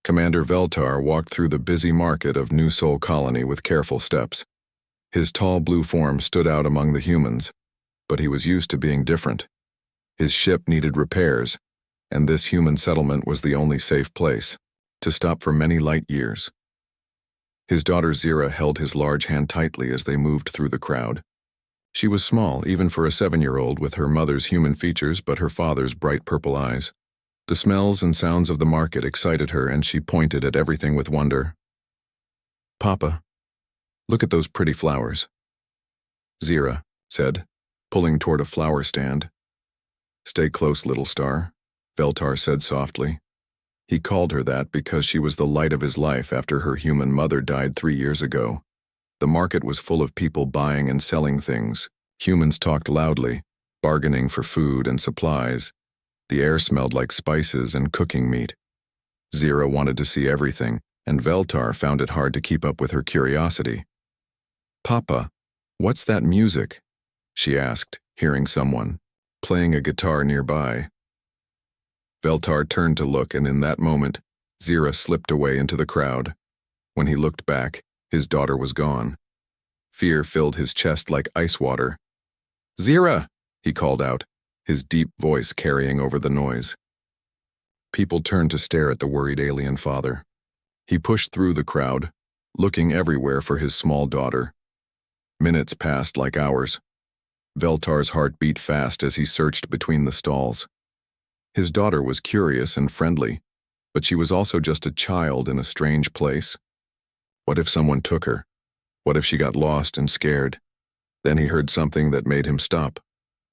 Commander Veltar walked through the busy market of New Sol Colony with careful steps. His tall blue form stood out among the humans, but he was used to being different. His ship needed repairs, and this human settlement was the only safe place to stop for many light years. His daughter Zira held his large hand tightly as they moved through the crowd. She was small, even for a 7-year-old, with her mother's human features but her father's bright purple eyes. The smells and sounds of the market excited her, and she pointed at everything with wonder. "Papa, look at those pretty flowers," Zira said, pulling toward a flower stand. "Stay close, little star," Veltar said softly. He called her that because she was the light of his life after her human mother died 3 years ago. The market was full of people buying and selling things. Humans talked loudly, bargaining for food and supplies. The air smelled like spices and cooking meat. Zira wanted to see everything, and Veltar found it hard to keep up with her curiosity. "Papa, what's that music?" she asked, hearing someone playing a guitar nearby. Veltar turned to look, and in that moment, Zira slipped away into the crowd. When he looked back, his daughter was gone. Fear filled his chest like ice water. "Zira!" he called out, his deep voice carrying over the noise. People turned to stare at the worried alien father. He pushed through the crowd, looking everywhere for his small daughter. Minutes passed like hours. Veltar's heart beat fast as he searched between the stalls. His daughter was curious and friendly, but she was also just a child in a strange place. What if someone took her? What if she got lost and scared? Then he heard something that made him stop.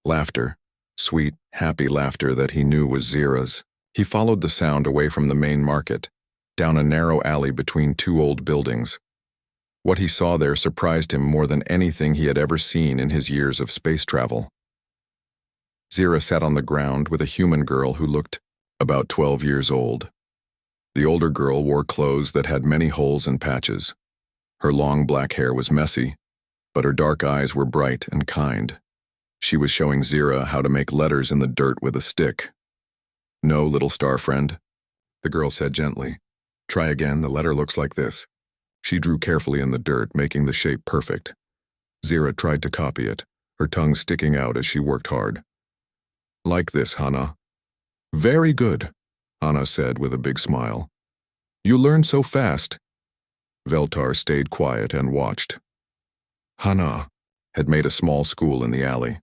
Laughter. Sweet, happy laughter that he knew was Zira's. He followed the sound away from the main market, down a narrow alley between 2 old buildings. What he saw there surprised him more than anything he had ever seen in his years of space travel. Zira sat on the ground with a human girl who looked about 12 years old. The older girl wore clothes that had many holes and patches. Her long black hair was messy, but her dark eyes were bright and kind. She was showing Zira how to make letters in the dirt with a stick. "No, little star friend," the girl said gently. "Try again, the letter looks like this." She drew carefully in the dirt, making the shape perfect. Zira tried to copy it, her tongue sticking out as she worked hard. "Like this, Hana." "Very good," Hana said with a big smile. "You learn so fast." Veltar stayed quiet and watched. Hana had made a small school in the alley.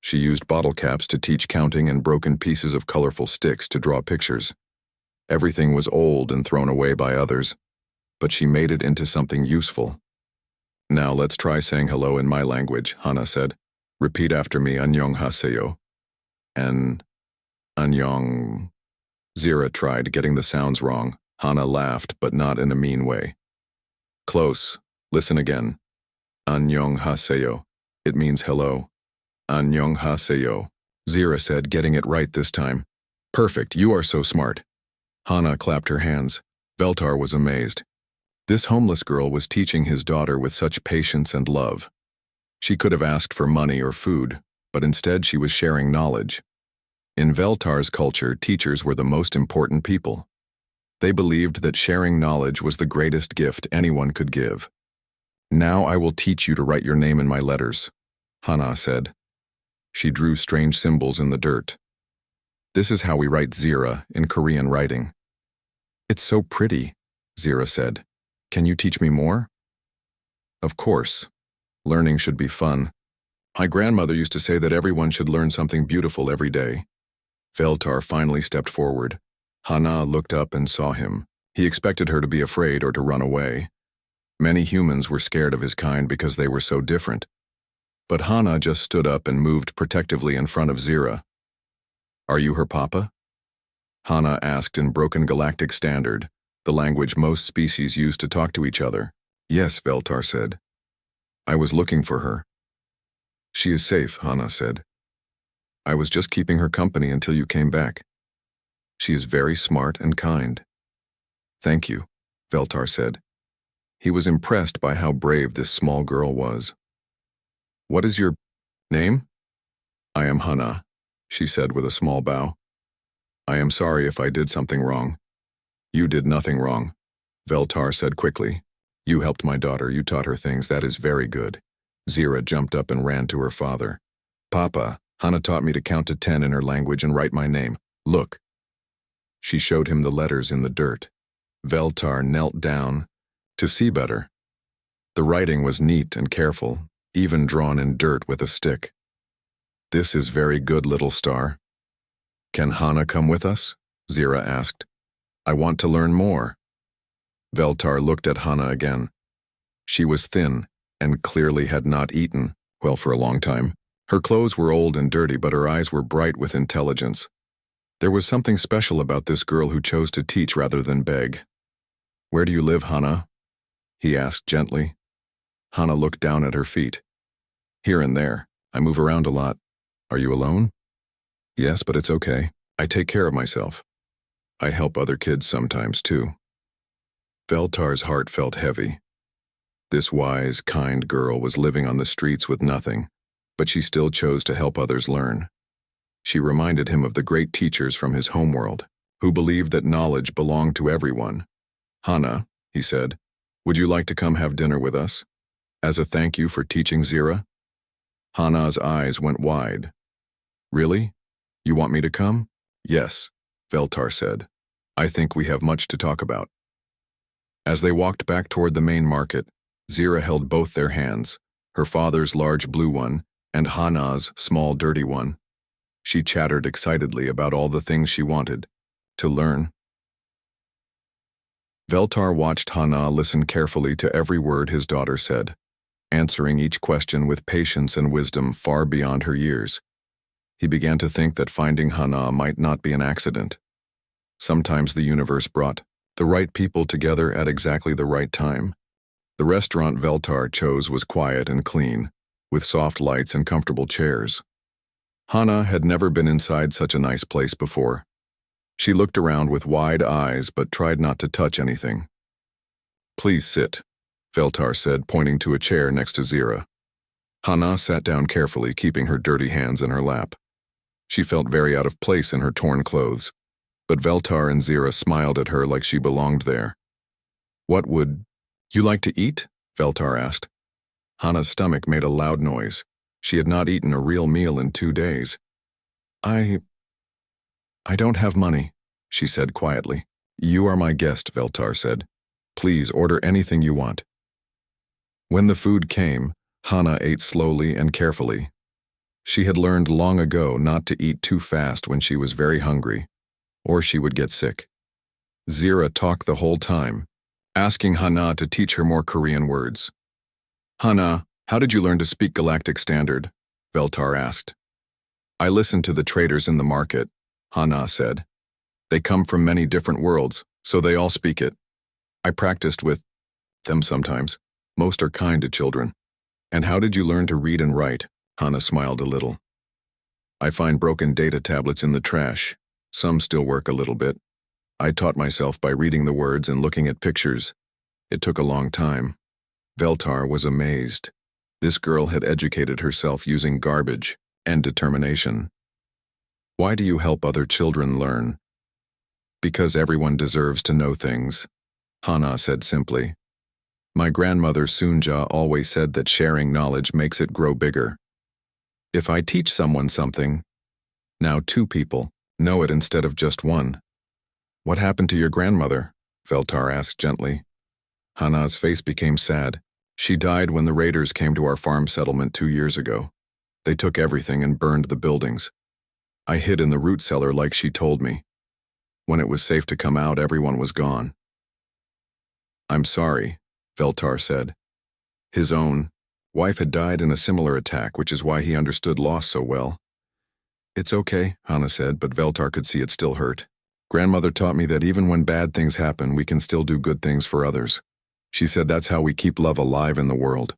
She used bottle caps to teach counting and broken pieces of colorful sticks to draw pictures. Everything was old and thrown away by others, but she made it into something useful. "Now let's try saying hello in my language," Hana said. "Repeat after me, annyeonghaseyo." Annyeong. Zira tried, getting the sounds wrong. Hana laughed, but not in a mean way. "Close. Listen again. Annyeonghaseyo. It means hello." "Annyeonghaseyo," Zira said, getting it right this time. "Perfect, you are so smart." Hana clapped her hands. Veltar was amazed. This homeless girl was teaching his daughter with such patience and love. She could have asked for money or food, but instead she was sharing knowledge. In Veltar's culture, teachers were the most important people. They believed that sharing knowledge was the greatest gift anyone could give. "Now I will teach you to write your name in my letters," Hana said. She drew strange symbols in the dirt. "This is how we write Zira in Korean writing." "It's so pretty," Zira said. "Can you teach me more?" "Of course. Learning should be fun. My grandmother used to say that everyone should learn something beautiful every day." Veltar finally stepped forward. Hana looked up and saw him. He expected her to be afraid or to run away. Many humans were scared of his kind because they were so different. But Hana just stood up and moved protectively in front of Zira. "Are you her papa?" Hana asked in broken galactic standard, the language most species use to talk to each other. "Yes," Veltar said. "I was looking for her." "She is safe," Hana said. "I was just keeping her company until you came back. She is very smart and kind." "Thank you," Veltar said. He was impressed by how brave this small girl was. "What is your name?" "I am Hana," she said with a small bow. "I am sorry if I did something wrong." You did nothing wrong, Veltar said quickly. You helped my daughter, you taught her things, that is very good. Zira jumped up and ran to her father. Papa, Hana taught me to count to 10 in her language and write my name. Look. She showed him the letters in the dirt. Veltar knelt down to see better. The writing was neat and careful, even drawn in dirt with a stick. This is very good, little star. Can Hana come with us? Zira asked. I want to learn more. Veltar looked at Hana again. She was thin and clearly had not eaten well for a long time. Her clothes were old and dirty, but her eyes were bright with intelligence. There was something special about this girl who chose to teach rather than beg. Where do you live, Hana? He asked gently. Hana looked down at her feet. Here and there. I move around a lot. Are you alone? Yes, but it's okay. I take care of myself. I help other kids sometimes, too. Veltar's heart felt heavy. This wise, kind girl was living on the streets with nothing, but she still chose to help others learn. She reminded him of the great teachers from his homeworld, who believed that knowledge belonged to everyone. Hana, he said, would you like to come have dinner with us? As a thank you for teaching Zira? Hana's eyes went wide. Really? You want me to come? Yes, Veltar said. I think we have much to talk about. As they walked back toward the main market, Zira held both their hands, her father's large blue one and Hana's small dirty one. She chattered excitedly about all the things she wanted to learn. Veltar watched Hana listen carefully to every word his daughter said, answering each question with patience and wisdom far beyond her years. He began to think that finding Hana might not be an accident. Sometimes the universe brought the right people together at exactly the right time. The restaurant Veltar chose was quiet and clean, with soft lights and comfortable chairs. Hana had never been inside such a nice place before. She looked around with wide eyes but tried not to touch anything. Please sit, Veltar said, pointing to a chair next to Zira. Hana sat down carefully, keeping her dirty hands in her lap. She felt very out of place in her torn clothes, but Veltar and Zira smiled at her like she belonged there. What would you like to eat? Veltar asked. Hana's stomach made a loud noise. She had not eaten a real meal in 2 days. I don't have money, she said quietly. You are my guest, Veltar said. Please order anything you want. When the food came, Hana ate slowly and carefully. She had learned long ago not to eat too fast when she was very hungry, or she would get sick. Zira talked the whole time, asking Hana to teach her more Korean words. Hana, how did you learn to speak Galactic Standard? Veltar asked. I listened to the traders in the market, Hana said. They come from many different worlds, so they all speak it. I practiced with them sometimes. Most are kind to children. And how did you learn to read and write? Hana smiled a little. I find broken data tablets in the trash. Some still work a little bit. I taught myself by reading the words and looking at pictures. It took a long time. Veltar was amazed. This girl had educated herself using garbage and determination. Why do you help other children learn? Because everyone deserves to know things, Hana said simply. My grandmother Sunja always said that sharing knowledge makes it grow bigger. If I teach someone something, now 2 people know it instead of just 1. What happened to your grandmother? Veltar asked gently. Hana's face became sad. She died when the raiders came to our farm settlement 2 years ago. They took everything and burned the buildings. I hid in the root cellar like she told me. When it was safe to come out, everyone was gone. I'm sorry, Veltar said. His own wife had died in a similar attack, which is why he understood loss so well. It's okay, Hana said, but Veltar could see it still hurt. Grandmother taught me that even when bad things happen, we can still do good things for others. She said that's how we keep love alive in the world.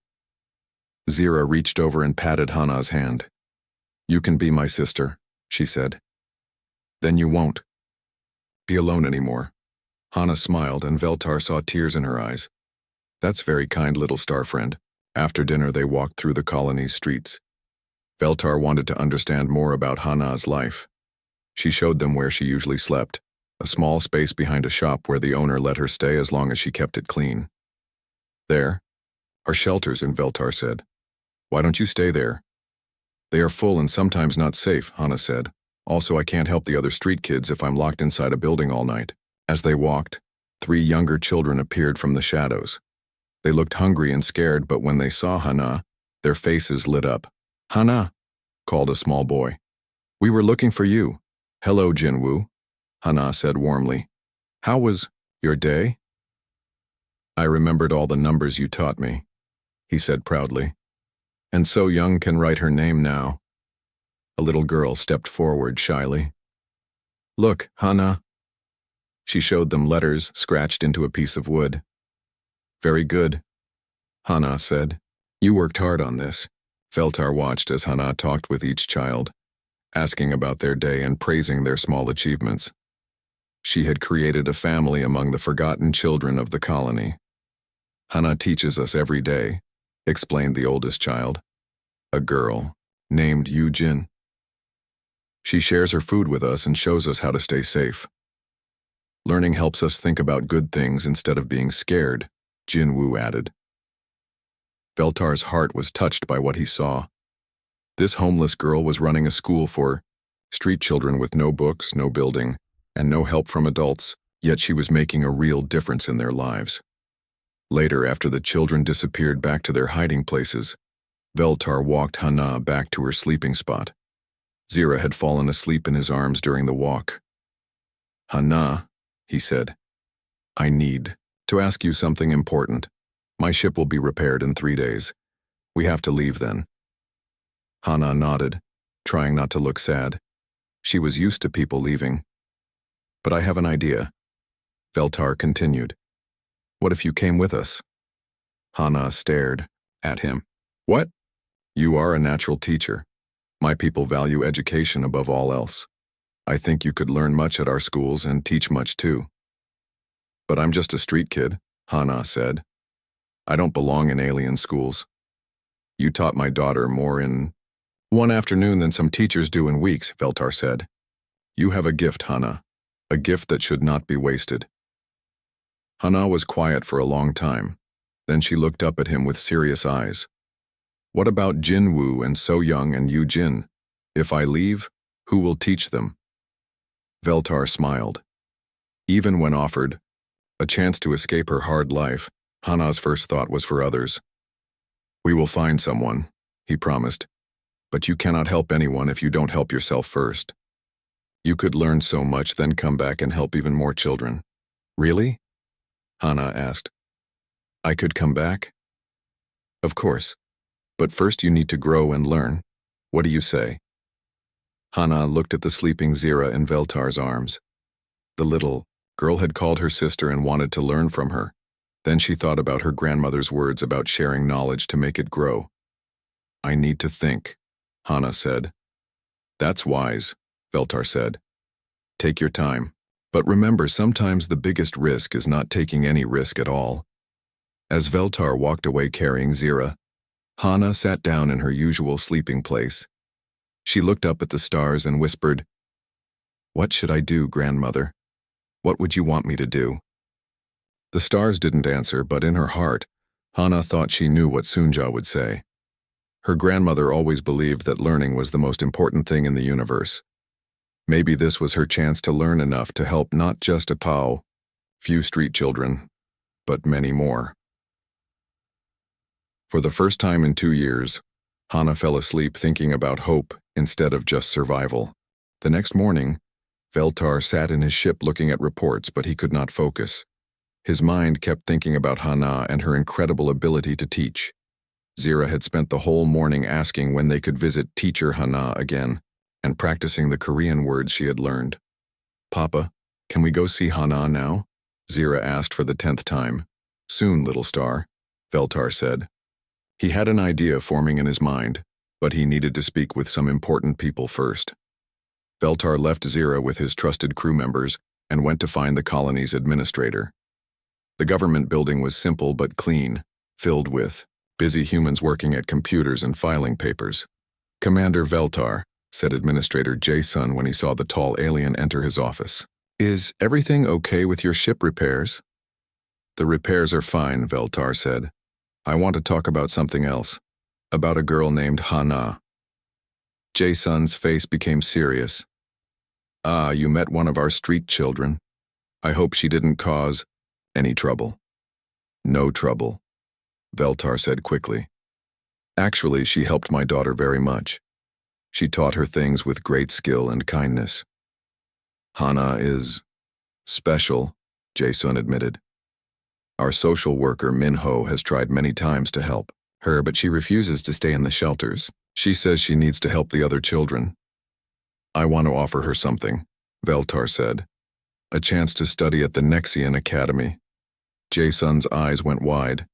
Zira reached over and patted Hana's hand. You can be my sister, she said. Then you won't be alone anymore. Hana smiled, and Veltar saw tears in her eyes. That's very kind, little star friend. After dinner, they walked through the colony's streets. Veltar wanted to understand more about Hana's life. She showed them where she usually slept, a small space behind a shop where the owner let her stay as long as she kept it clean. There are shelters, and Veltar said. Why don't you stay there? They are full and sometimes not safe, Hana said. Also, I can't help the other street kids if I'm locked inside a building all night. As they walked, 3 younger children appeared from the shadows. They looked hungry and scared, but when they saw Hana, their faces lit up. Hana, called a small boy. We were looking for you. Hello, Jinwoo, Hana said warmly. How was your day? I remembered all the numbers you taught me, he said proudly. And So Young can write her name now. A little girl stepped forward shyly. Look, Hana. She showed them letters scratched into a piece of wood. Very good, Hana said. You worked hard on this. Veltar watched as Hana talked with each child, asking about their day and praising their small achievements. She had created a family among the forgotten children of the colony. Hana teaches us every day, explained the oldest child, a girl named Yujin. She shares her food with us and shows us how to stay safe. Learning helps us think about good things instead of being scared, Jinwoo added. Veltar's heart was touched by what he saw. This homeless girl was running a school for street children with no books, no building, and no help from adults, yet she was making a real difference in their lives. Later, after the children disappeared back to their hiding places, Veltar walked Hana back to her sleeping spot. Zira had fallen asleep in his arms during the walk. Hana, he said, I need to ask you something important. My ship will be repaired in 3 days. We have to leave then. Hana nodded, trying not to look sad. She was used to people leaving. But I have an idea. Veltar continued. What if you came with us? Hana stared at him. What? You are a natural teacher. My people value education above all else. I think you could learn much at our schools and teach much too. But I'm just a street kid, Hana said. I don't belong in alien schools. You taught my daughter more in one afternoon than some teachers do in weeks, Veltar said. You have a gift, Hana, a gift that should not be wasted. Hana was quiet for a long time. Then she looked up at him with serious eyes. What about Jinwoo and So Young and Yujin? If I leave, who will teach them? Veltar smiled. Even when offered a chance to escape her hard life, Hana's first thought was for others. We will find someone, he promised. But you cannot help anyone if you don't help yourself first. You could learn so much, then come back and help even more children. Really? Hana asked. I could come back? Of course. But first you need to grow and learn. What do you say? Hana looked at the sleeping Zira in Veltar's arms. The little girl had called her sister and wanted to learn from her. Then she thought about her grandmother's words about sharing knowledge to make it grow. I need to think, Hana said. That's wise, Veltar said. Take your time. But remember, sometimes the biggest risk is not taking any risk at all. As Veltar walked away carrying Zira, Hana sat down in her usual sleeping place. She looked up at the stars and whispered, What should I do, grandmother? What would you want me to do? The stars didn't answer, but in her heart, Hana thought she knew what Sunja would say. Her grandmother always believed that learning was the most important thing in the universe. Maybe this was her chance to learn enough to help not just a few street children, but many more. For the first time in 2 years, Hana fell asleep thinking about hope instead of just survival. The next morning, Veltar sat in his ship looking at reports, but he could not focus. His mind kept thinking about Hana and her incredible ability to teach. Zira had spent the whole morning asking when they could visit teacher Hana again, and practicing the Korean words she had learned. Papa, can we go see Hana now? Zira asked for the 10th time. Soon, little star, Veltar said. He had an idea forming in his mind, but he needed to speak with some important people first. Veltar left Zira with his trusted crew members and went to find the colony's administrator. The government building was simple but clean, filled with busy humans working at computers and filing papers. Commander Veltar, said Administrator Jason when he saw the tall alien enter his office. Is everything okay with your ship repairs? The repairs are fine, Veltar said. I want to talk about something else, about a girl named Hana. Jae-sun's face became serious. Ah, you met one of our street children. I hope she didn't cause any trouble. No trouble, Veltar said quickly. Actually, she helped my daughter very much. She taught her things with great skill and kindness. Hana is special, Jae-sun admitted. Our social worker, Minho, has tried many times to help her, but she refuses to stay in the shelters. She says she needs to help the other children. I want to offer her something, Veltar said. A chance to study at the Nexian Academy. Jae-sun's eyes went wide.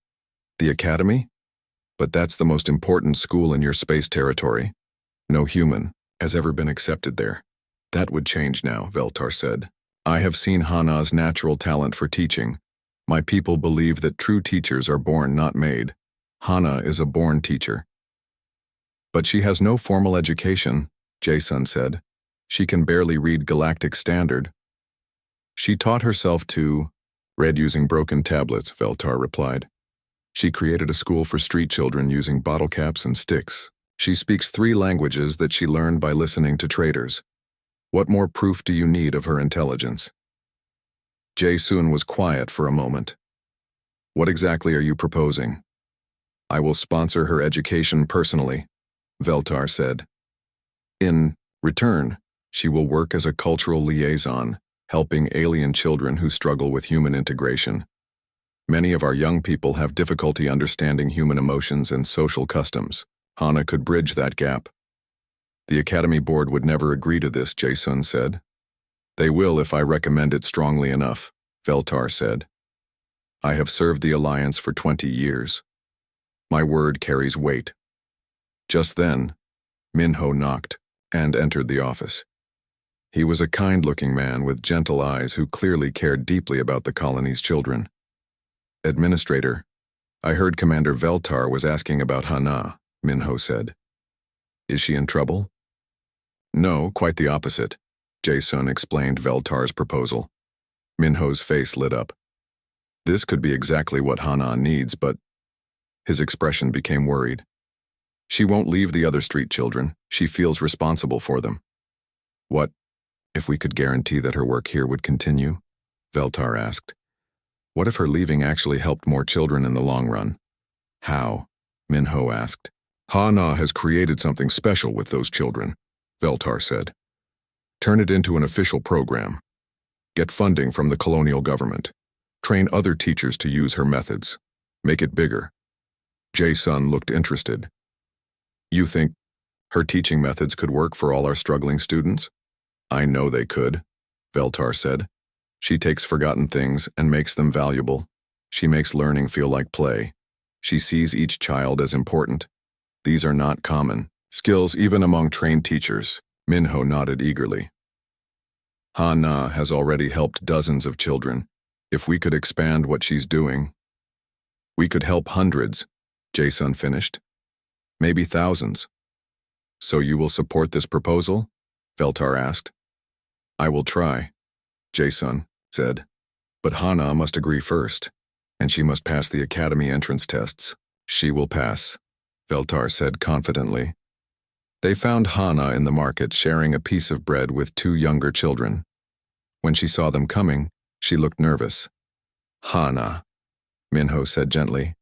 The academy? But that's the most important school in your space territory. No human has ever been accepted there. That would change now, Veltar said. I have seen Hana's natural talent for teaching. My people believe that true teachers are born, not made. Hana is a born teacher. But she has no formal education, Jae-sun said. She can barely read Galactic Standard. She taught herself to read using broken tablets, Veltar replied. She created a school for street children using bottle caps and sticks. She speaks 3 languages that she learned by listening to traders. What more proof do you need of her intelligence? Jae-sun was quiet for a moment. What exactly are you proposing? I will sponsor her education personally, Veltar said. In return, she will work as a cultural liaison, helping alien children who struggle with human integration. Many of our young people have difficulty understanding human emotions and social customs. Hana could bridge that gap. The Academy Board would never agree to this, Jae-sun said. They will if I recommend it strongly enough, Veltar said. I have served the Alliance for 20 years. My word carries weight. Just then, Minho knocked and entered the office. He was a kind-looking man with gentle eyes who clearly cared deeply about the colony's children. Administrator, I heard Commander Veltar was asking about Hana, Minho said. Is she in trouble? No, quite the opposite, Jae-sun explained Veltar's proposal. Minho's face lit up. This could be exactly what Hana needs, but his expression became worried. She won't leave the other street children. She feels responsible for them. What if we could guarantee that her work here would continue? Veltar asked. What if her leaving actually helped more children in the long run? How? Minho asked. Hana has created something special with those children, Veltar said. Turn it into an official program. Get funding from the colonial government. Train other teachers to use her methods. Make it bigger. Jae-sun looked interested. You think her teaching methods could work for all our struggling students? I know they could, Veltar said. She takes forgotten things and makes them valuable. She makes learning feel like play. She sees each child as important. These are not common skills even among trained teachers. Minho nodded eagerly. Hana has already helped dozens of children. If we could expand what she's doing, we could help hundreds, Jae-sun finished. Maybe thousands. So you will support this proposal? Veltar asked. I will try, Jae-sun said. But Hana must agree first, and she must pass the academy entrance tests. She will pass, Veltar said confidently. They found Hana in the market sharing a piece of bread with 2 younger children. When she saw them coming, she looked nervous. Hana, Minho said gently.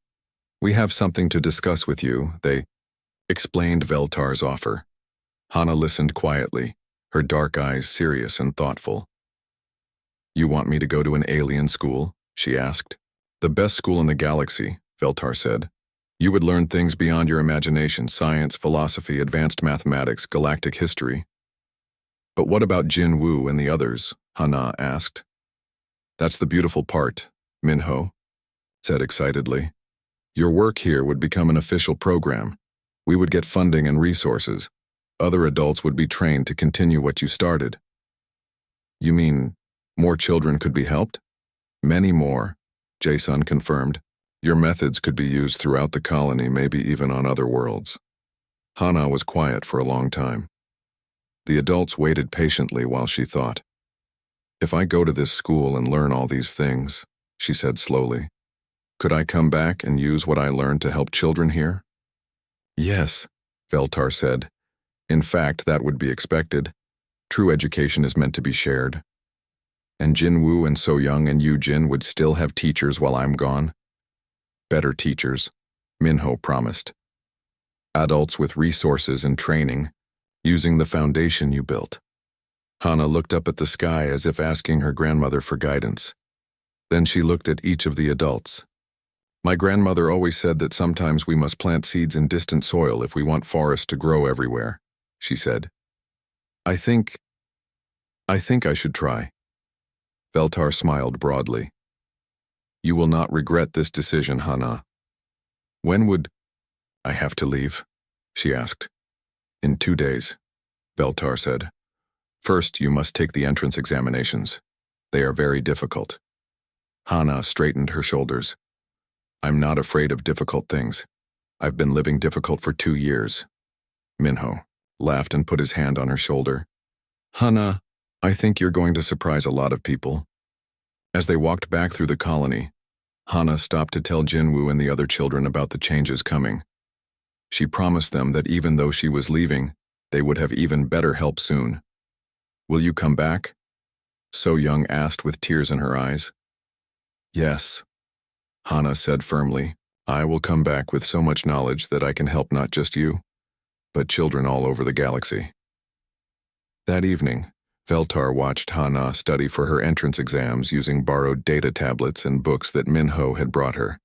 We have something to discuss with you, they explained Veltar's offer. Hana listened quietly, her dark eyes serious and thoughtful. You want me to go to an alien school? She asked. The best school in the galaxy, Veltar said. You would learn things beyond your imagination, science, philosophy, advanced mathematics, galactic history. But what about Jin Woo and the others? Hana asked. That's the beautiful part, Minho said excitedly. Your work here would become an official program. We would get funding and resources. Other adults would be trained to continue what you started. You mean more children could be helped? Many more, Jae-sun confirmed. Your methods could be used throughout the colony, maybe even on other worlds. Hana was quiet for a long time. The adults waited patiently while she thought. If I go to this school and learn all these things, she said slowly, could I come back and use what I learned to help children here? Yes, Veltar said. In fact, that would be expected. True education is meant to be shared. And Jinwoo and So-young and Yu-jin would still have teachers while I'm gone? Better teachers, Minho promised. Adults with resources and training, using the foundation you built. Hana looked up at the sky as if asking her grandmother for guidance. Then she looked at each of the adults. My grandmother always said that sometimes we must plant seeds in distant soil if we want forests to grow everywhere, she said. I think I should try. Veltar smiled broadly. You will not regret this decision, Hana. When would I have to leave? She asked. In 2 days, Veltar said. First, you must take the entrance examinations. They are very difficult. Hana straightened her shoulders. I'm not afraid of difficult things. I've been living difficult for 2 years. Minho laughed and put his hand on her shoulder. Hana, I think you're going to surprise a lot of people. As they walked back through the colony, Hana stopped to tell Jinwoo and the other children about the changes coming. She promised them that even though she was leaving, they would have even better help soon. Will you come back? So-young asked with tears in her eyes. Yes, Hana said firmly. I will come back with so much knowledge that I can help not just you, but children all over the galaxy. That evening, Veltar watched Hana study for her entrance exams using borrowed data tablets and books that Minho had brought her.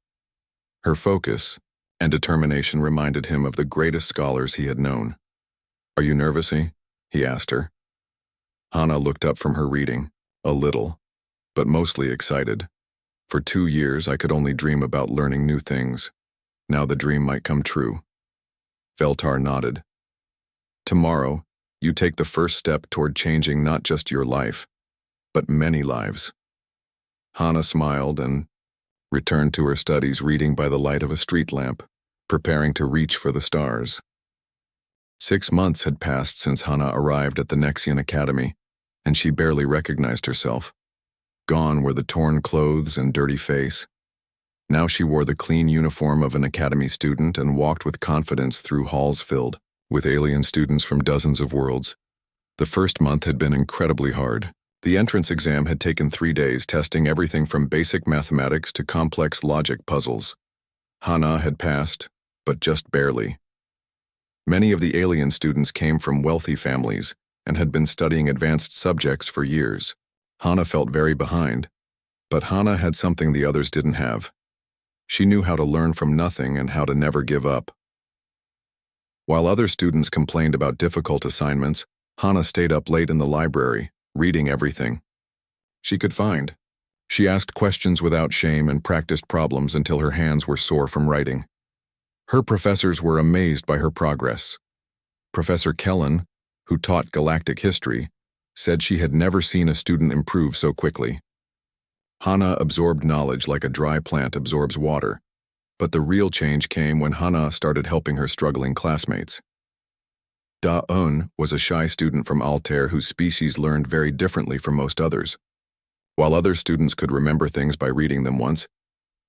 Her focus and determination reminded him of the greatest scholars he had known. Are you nervous? He asked her. Hana looked up from her reading, a little, but mostly excited. For 2 years, I could only dream about learning new things. Now the dream might come true. Veltar nodded. Tomorrow, you take the first step toward changing not just your life, but many lives. Hana smiled and returned to her studies, reading by the light of a street lamp, preparing to reach for the stars. 6 months had passed since Hana arrived at the Nexian Academy, and she barely recognized herself. Gone were the torn clothes and dirty face. Now she wore the clean uniform of an academy student and walked with confidence through halls filled with alien students from dozens of worlds. The first month had been incredibly hard. The entrance exam had taken 3 days, testing everything from basic mathematics to complex logic puzzles. Hana had passed, but just barely. Many of the alien students came from wealthy families and had been studying advanced subjects for years. Hana felt very behind, but Hana had something the others didn't have. She knew how to learn from nothing and how to never give up. While other students complained about difficult assignments, Hana stayed up late in the library, reading everything she could find. She asked questions without shame and practiced problems until her hands were sore from writing. Her professors were amazed by her progress. Professor Kellen, who taught galactic history, said she had never seen a student improve so quickly. Hana absorbed knowledge like a dry plant absorbs water, but the real change came when Hana started helping her struggling classmates. Da-eun was a shy student from Altair whose species learned very differently from most others. While other students could remember things by reading them once,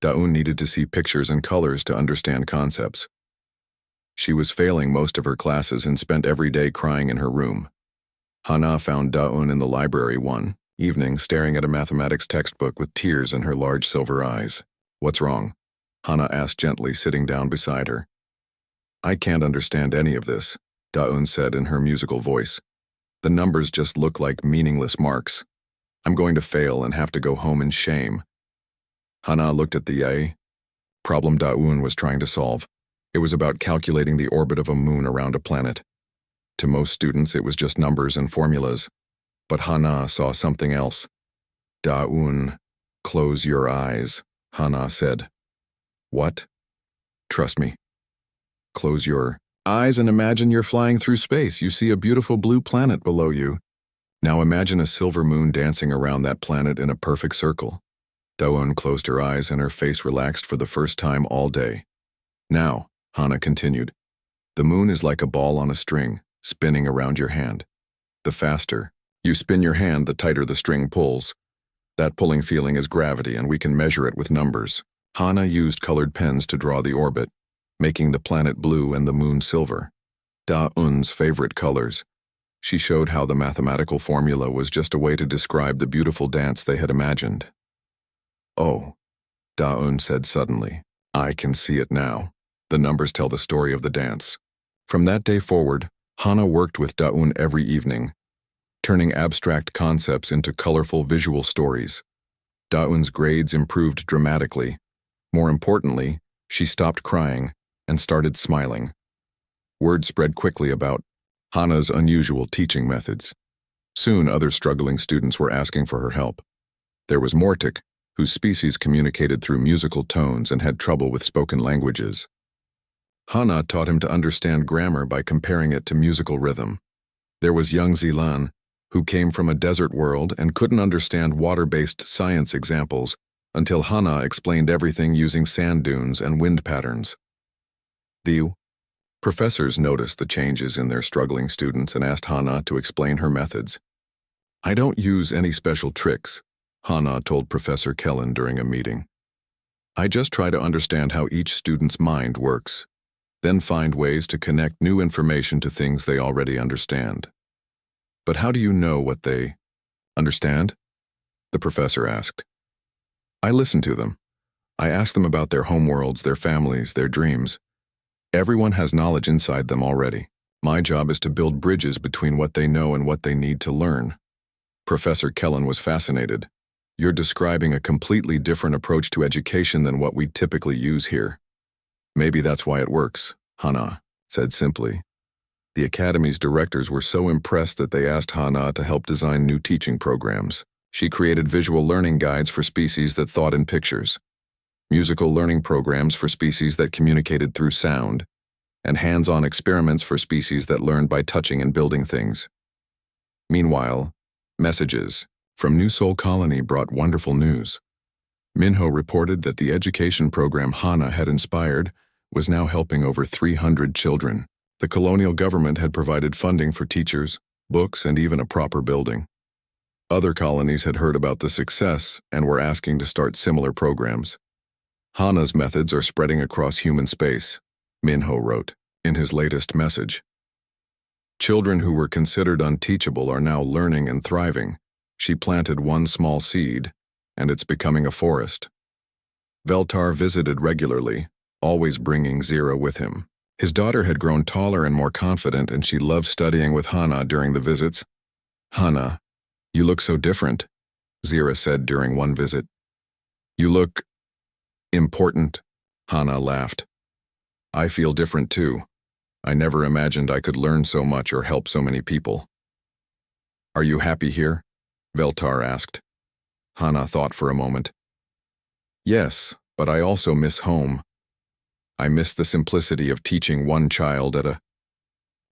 Da-eun needed to see pictures and colors to understand concepts. She was failing most of her classes and spent every day crying in her room. Hana found Da-eun in the library one evening, staring at a mathematics textbook with tears in her large silver eyes. What's wrong? Hana asked gently, sitting down beside her. I can't understand any of this, Da-eun said in her musical voice. The numbers just look like meaningless marks. I'm going to fail and have to go home in shame. Hana looked at the problem Da-eun was trying to solve. It was about calculating the orbit of a moon around a planet. To most students, it was just numbers and formulas. But Hana saw something else. Da-eun, close your eyes, Hana said. What? Trust me. Close your eyes and imagine you're flying through space. You see a beautiful blue planet below you. Now imagine a silver moon dancing around that planet in a perfect circle. Da-eun closed her eyes and her face relaxed for the first time all day. Now, Hana continued, the moon is like a ball on a string, spinning around your hand. The faster, You spin your hand, the tighter the string pulls. That pulling feeling is gravity, and we can measure it with numbers. Hana used colored pens to draw the orbit, making the planet blue and the moon silver. Da-un's favorite colors. She showed how the mathematical formula was just a way to describe the beautiful dance they had imagined. Oh, Da-un said suddenly. I can see it now. The numbers tell the story of the dance. From that day forward, Hana worked with Da-un every evening, turning abstract concepts into colorful visual stories. Da-un's grades improved dramatically. More importantly, she stopped crying and started smiling. Word spread quickly about Hana's unusual teaching methods. Soon other struggling students were asking for her help. There was Mortic, whose species communicated through musical tones and had trouble with spoken languages. Hana taught him to understand grammar by comparing it to musical rhythm. There was young Zilan, who came from a desert world and couldn't understand water-based science examples until Hana explained everything using sand dunes and wind patterns. The professors noticed the changes in their struggling students and asked Hana to explain her methods. I don't use any special tricks, Hana told Professor Kellen during a meeting. I just try to understand how each student's mind works, then find ways to connect new information to things they already understand. But how do you know what they understand? The professor asked. I listen to them. I ask them about their homeworlds, their families, their dreams. Everyone has knowledge inside them already. My job is to build bridges between what they know and what they need to learn. Professor Kellen was fascinated. You're describing a completely different approach to education than what we typically use here. Maybe that's why it works, Hana said simply. The academy's directors were so impressed that they asked Hana to help design new teaching programs. She created visual learning guides for species that thought in pictures, musical learning programs for species that communicated through sound, and hands-on experiments for species that learned by touching and building things. Meanwhile, messages from New Soul Colony brought wonderful news. Minho reported that the education program Hana had inspired was now helping over 300 children. The colonial government had provided funding for teachers, books, and even a proper building. Other colonies had heard about the success and were asking to start similar programs. Hana's methods are spreading across human space, Minho wrote in his latest message. Children who were considered unteachable are now learning and thriving. She planted one small seed, and it's becoming a forest. Veltar visited regularly, always bringing Zira with him. His daughter had grown taller and more confident, and she loved studying with Hana during the visits. Hana, you look so different, Zira said during one visit. You look important, Hana laughed. I feel different too. I never imagined I could learn so much or help so many people. Are you happy here? Veltar asked. Hana thought for a moment. Yes, but I also miss home. I miss the simplicity of teaching one child at a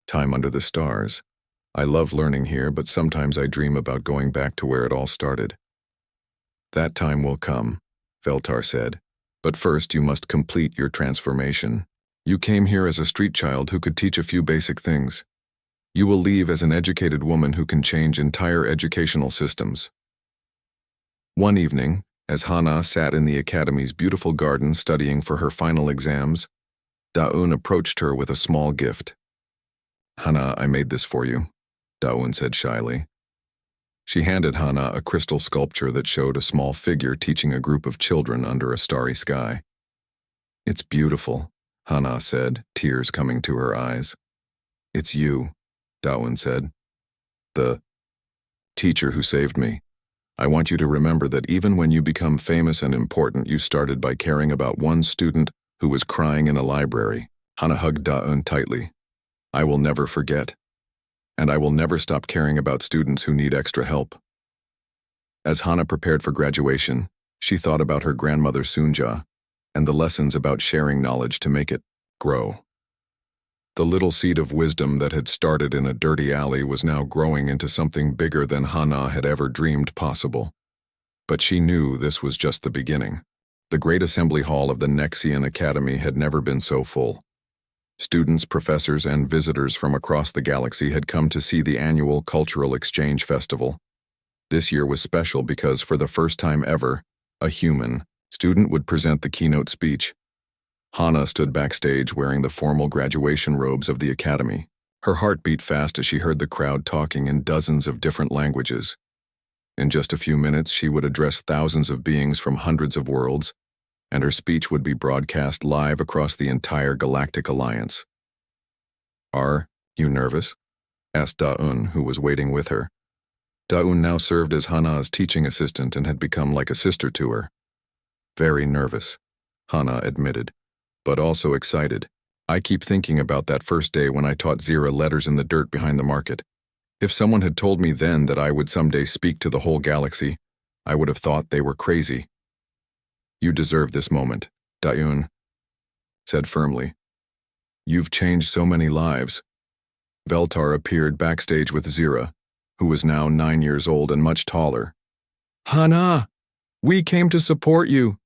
time under the stars. I love learning here, but sometimes I dream about going back to where it all started. That time will come, Veltar said. But first you must complete your transformation. You came here as a street child who could teach a few basic things. You will leave as an educated woman who can change entire educational systems. One evening, as Hana sat in the academy's beautiful garden studying for her final exams, Da-un approached her with a small gift. Hana, I made this for you, Da-un said shyly. She handed Hana a crystal sculpture that showed a small figure teaching a group of children under a starry sky. It's beautiful, Hana said, tears coming to her eyes. It's you, Da-un said. The teacher who saved me. I want you to remember that even when you become famous and important, you started by caring about one student who was crying in a library. Hana hugged Da-un tightly. I will never forget. And I will never stop caring about students who need extra help. As Hana prepared for graduation, she thought about her grandmother Sunja and the lessons about sharing knowledge to make it grow. The little seed of wisdom that had started in a dirty alley was now growing into something bigger than Hana had ever dreamed possible. But she knew this was just the beginning. The great assembly hall of the Nexian Academy had never been so full. Students, professors, and visitors from across the galaxy had come to see the annual Cultural Exchange Festival. This year was special because, for the first time ever, a human student would present the keynote speech. Hana stood backstage wearing the formal graduation robes of the academy. Her heart beat fast as she heard the crowd talking in dozens of different languages. In just a few minutes, she would address thousands of beings from hundreds of worlds, and her speech would be broadcast live across the entire Galactic Alliance. "Are you nervous?" asked Da-un, who was waiting with her. Da-un now served as Hana's teaching assistant and had become like a sister to her. "Very nervous," Hana admitted, "but also excited. I keep thinking about that first day when I taught Zira letters in the dirt behind the market. If someone had told me then that I would someday speak to the whole galaxy, I would have thought they were crazy." "You deserve this moment," Da-un said firmly. "You've changed so many lives." Veltar appeared backstage with Zira, who was now 9 years old and much taller. "Hana, we came to support you."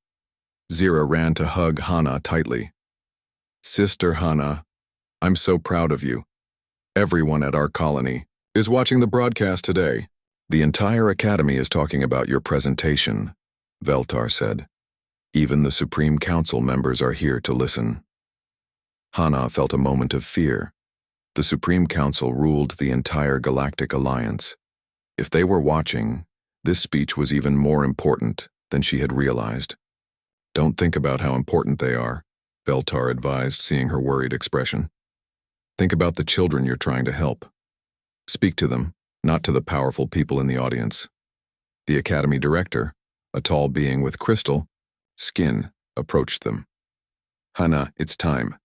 Zira ran to hug Hana tightly. "Sister Hana, I'm so proud of you. Everyone at our colony is watching the broadcast today. The entire academy is talking about your presentation," Veltar said. "Even the Supreme Council members are here to listen." Hana felt a moment of fear. The Supreme Council ruled the entire Galactic Alliance. If they were watching, this speech was even more important than she had realized. "Don't think about how important they are," Veltar advised, seeing her worried expression. "Think about the children you're trying to help. Speak to them, not to the powerful people in the audience." The Academy Director, a tall being with crystal skin, approached them. "Hana, it's time."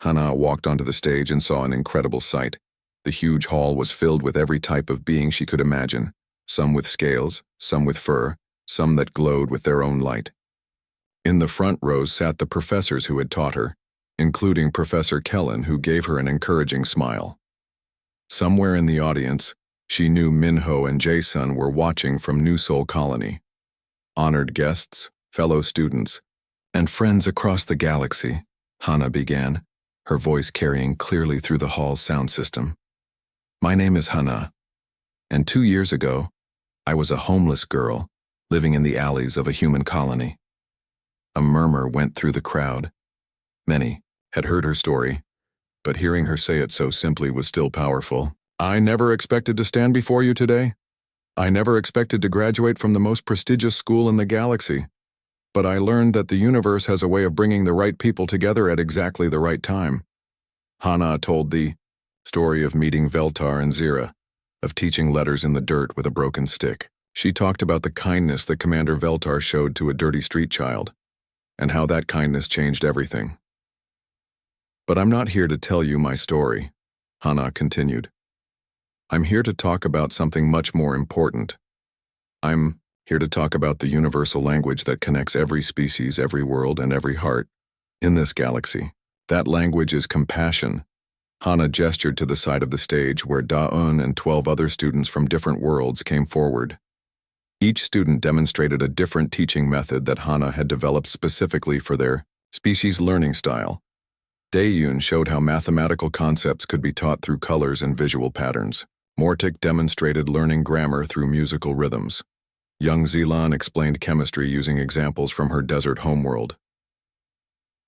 Hana walked onto the stage and saw an incredible sight. The huge hall was filled with every type of being she could imagine, some with scales, some with fur, some that glowed with their own light. In the front rows sat the professors who had taught her, including Professor Kellen, who gave her an encouraging smile. Somewhere in the audience, she knew Minho and Jason were watching from New Sol Colony. "Honored guests, fellow students, and friends across the galaxy," Hana began, her voice carrying clearly through the hall's sound system. "My name is Hana, and 2 years ago, I was a homeless girl living in the alleys of a human colony." A murmur went through the crowd. Many had heard her story, but hearing her say it so simply was still powerful. "I never expected to stand before you today. I never expected to graduate from the most prestigious school in the galaxy. But I learned that the universe has a way of bringing the right people together at exactly the right time." Hana told the story of meeting Veltar and Zira, of teaching letters in the dirt with a broken stick. She talked about the kindness that Commander Veltar showed to a dirty street child, and how that kindness changed everything. "But I'm not here to tell you my story," Hana continued. "I'm here to talk about something much more important. I'm here to talk about the universal language that connects every species, every world, and every heart in this galaxy. That language is compassion." Hana gestured to the side of the stage where Da-un and 12 other students from different worlds came forward. Each student demonstrated a different teaching method that Hana had developed specifically for their species learning style. Dae-yun showed how mathematical concepts could be taught through colors and visual patterns. Mortik demonstrated learning grammar through musical rhythms. Young Zilan explained chemistry using examples from her desert homeworld.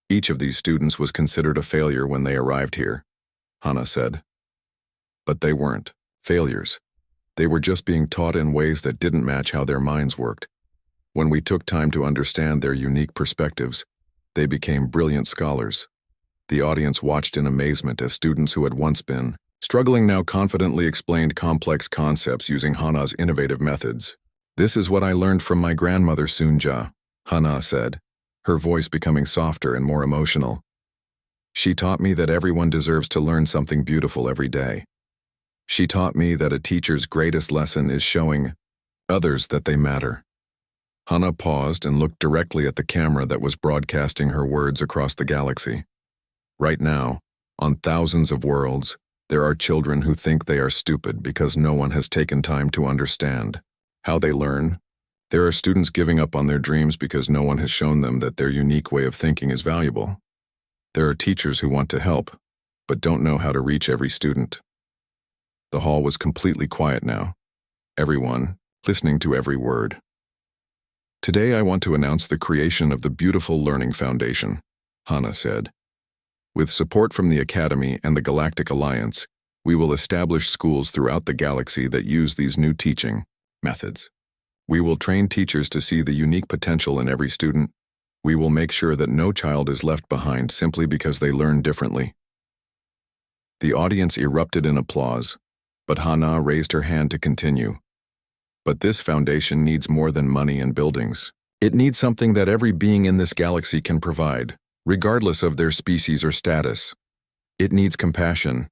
Each of these students was considered a failure when they arrived here, Hana said. But they weren't failures. They were just being taught in ways that didn't match how their minds worked. When we took time to understand their unique perspectives, they became brilliant scholars. The audience watched in amazement as students who had once been struggling now confidently explained complex concepts using Hana's innovative methods. "This is what I learned from my grandmother Sunja," Hana said, her voice becoming softer and more emotional. "She taught me that everyone deserves to learn something beautiful every day. She taught me that a teacher's greatest lesson is showing others that they matter." Hana paused and looked directly at the camera that was broadcasting her words across the galaxy. Right now, on thousands of worlds, there are children who think they are stupid because no one has taken time to understand how they learn. There are students giving up on their dreams because no one has shown them that their unique way of thinking is valuable. There are teachers who want to help, but don't know how to reach every student. The hall was completely quiet now, everyone listening to every word. Today I want to announce the creation of the beautiful Learning Foundation, Hana said. With support from the Academy and the Galactic Alliance, we will establish schools throughout the galaxy that use these new teaching methods. We will train teachers to see the unique potential in every student. We will make sure that no child is left behind simply because they learn differently. The audience erupted in applause, but Hana raised her hand to continue. But this foundation needs more than money and buildings. It needs something that every being in this galaxy can provide, regardless of their species or status. It needs compassion.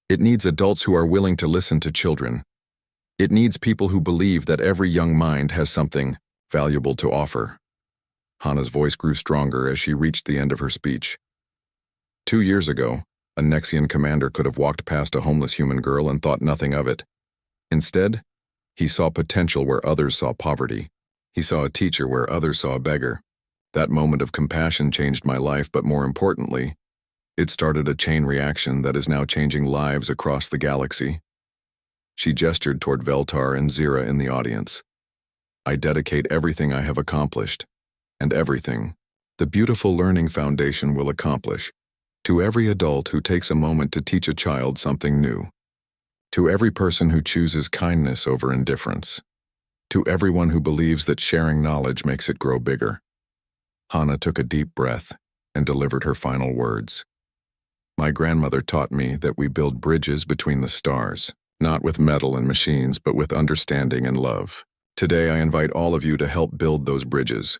It needs adults who are willing to listen to children. It needs people who believe that every young mind has something valuable to offer. Hana's voice grew stronger as she reached the end of her speech. 2 years ago, a Nexian commander could have walked past a homeless human girl and thought nothing of it. Instead, he saw potential where others saw poverty. He saw a teacher where others saw a beggar. That moment of compassion changed my life, but more importantly, it started a chain reaction that is now changing lives across the galaxy. She gestured toward Veltar and Zira in the audience. I dedicate everything I have accomplished, and everything the beautiful Learning Foundation will accomplish, to every adult who takes a moment to teach a child something new. To every person who chooses kindness over indifference. To everyone who believes that sharing knowledge makes it grow bigger. Hana took a deep breath and delivered her final words. My grandmother taught me that we build bridges between the stars, not with metal and machines, but with understanding and love. Today I invite all of you to help build those bridges.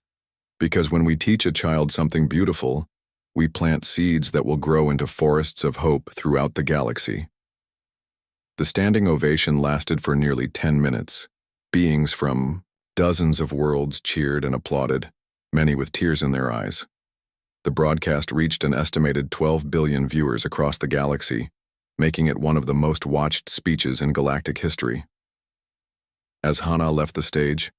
Because when we teach a child something beautiful, we plant seeds that will grow into forests of hope throughout the galaxy. The standing ovation lasted for nearly 10 minutes. Beings from dozens of worlds cheered and applauded, many with tears in their eyes. The broadcast reached an estimated 12 billion viewers across the galaxy, making it one of the most watched speeches in galactic history. As Hana left the stage,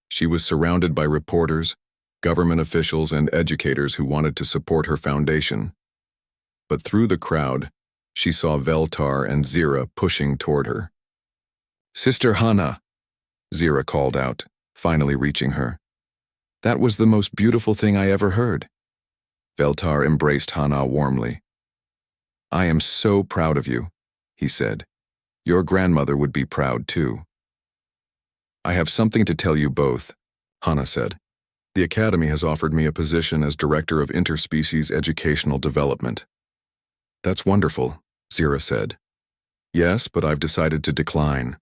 she was surrounded by reporters, government officials, and educators who wanted to support her foundation. But through the crowd, she saw Veltar and Zira pushing toward her. Sister Hana, Zira called out, finally reaching her. That was the most beautiful thing I ever heard. Veltar embraced Hana warmly. I am so proud of you, he said. Your grandmother would be proud too. I have something to tell you both, Hana said. The Academy has offered me a position as Director of Interspecies Educational Development. That's wonderful, Zira said. Yes, but I've decided to decline,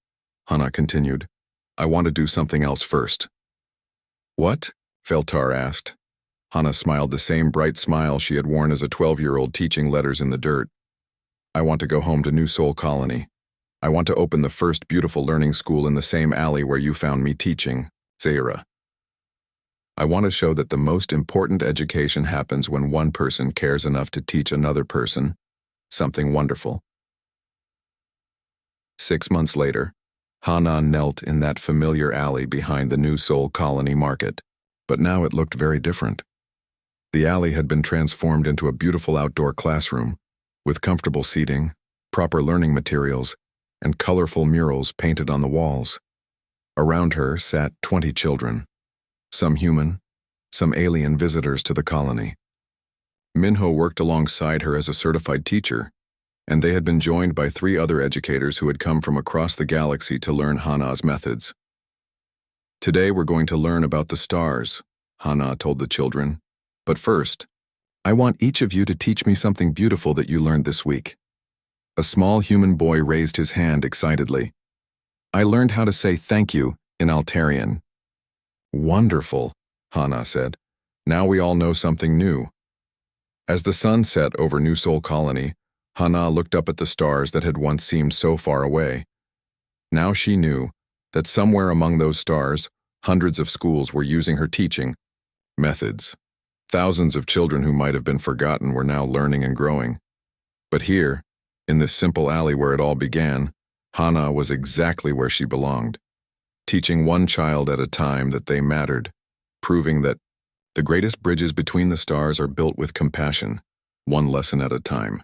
Hana continued. I want to do something else first. What? Veltar asked. Hana smiled the same bright smile she had worn as a 12-year-old teaching letters in the dirt. I want to go home to New Sol Colony. I want to open the first beautiful learning school in the same alley where you found me teaching, Zira. I want to show that the most important education happens when one person cares enough to teach another person something wonderful. 6 months later, Hana knelt in that familiar alley behind the New Sol Colony market, but now it looked very different. The alley had been transformed into a beautiful outdoor classroom, with comfortable seating, proper learning materials, and colorful murals painted on the walls. Around her sat 20 children, some human, some alien visitors to the colony. Minho worked alongside her as a certified teacher, and they had been joined by 3 other educators who had come from across the galaxy to learn Hana's methods. Today we're going to learn about the stars, Hana told the children. But first, I want each of you to teach me something beautiful that you learned this week. A small human boy raised his hand excitedly. I learned how to say thank you in Altarian. Wonderful, Hana said. Now we all know something new. As the sun set over New Sol Colony, Hana looked up at the stars that had once seemed so far away. Now she knew that somewhere among those stars, hundreds of schools were using her teaching methods. Thousands of children who might have been forgotten were now learning and growing. But here, in this simple alley where it all began, Hana was exactly where she belonged, teaching one child at a time that they mattered, proving that the greatest bridges between the stars are built with compassion, one lesson at a time.